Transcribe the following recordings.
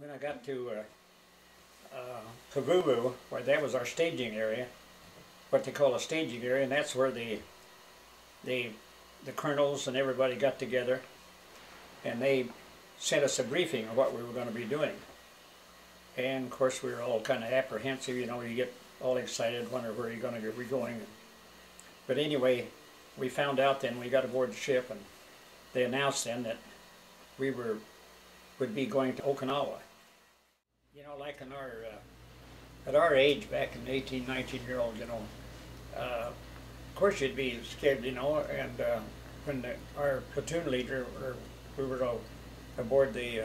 when I got to Pavuvu, where that was our staging area, what they call a staging area, and that's where the colonels and everybody got together, and they sent us a briefing of what we were going to be doing. And of course we were all kind of apprehensive, you know, you get all excited, wonder where you're going to be going. But anyway, we found out then, we got aboard the ship, and they announced then that we would be going to Okinawa. You know, like in at our age, back in 18, 19-year-old, you know, of course you'd be scared, you know, and when our platoon leader, or we were aboard the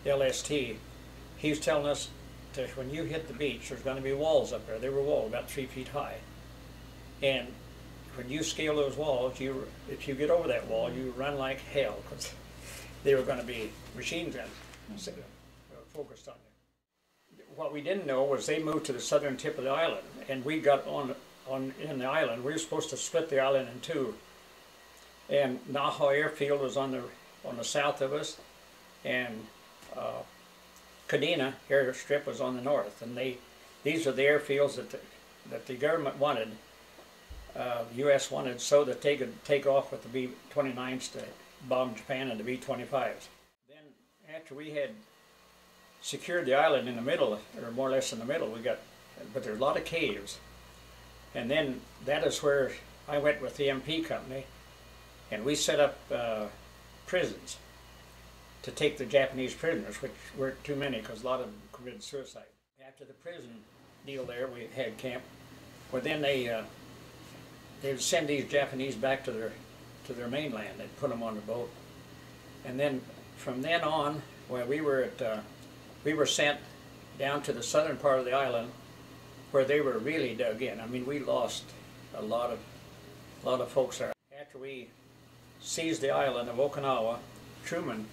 LST, he was telling us that when you hit the beach, there's going to be walls up there. They were walls about 3 feet high. And when you scale those walls, if you get over that wall, you run like hell, because they were going to be machine guns focused on you. What we didn't know was they moved to the southern tip of the island, and we got in the island. We were supposed to split the island in two. And Naha Airfield was on the south of us, and Kadena airstrip was on the north. And these are the airfields that the government wanted, U.S. wanted, so that they could take off with the B-29s to bomb Japan and the B-25s. Then after we had secured the island in the middle, or more or less in the middle, but there's a lot of caves. And then that is where I went with the MP company, and we set up prisons to take the Japanese prisoners, which weren't too many because a lot of them committed suicide. After the prison deal there, we had camp. Well, then they would send these Japanese back to their mainland. They'd put them on the boat, and then from then on, well, we were sent down to the southern part of the island, where they were really dug in. I mean, we lost a lot of folks there. After we seized the island of Okinawa, Truman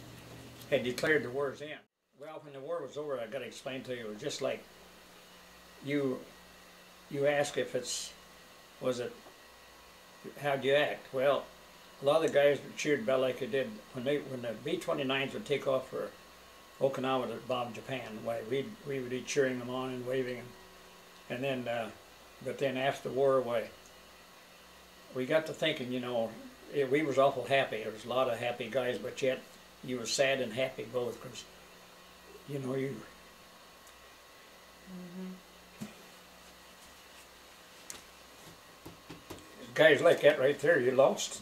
had declared the war's end. Well, when the war was over, I got to explain to you, it was just like you ask if how'd you act? Well, a lot of the guys cheered about like they did when the B-29s would take off for Okinawa to bomb Japan. Why, we would be cheering them on and waving them. And then, but then after the war, why, we got to thinking, you know, we was awful happy. There was a lot of happy guys, but yet you was sad and happy both, because, you know, guys like that right there, you lost.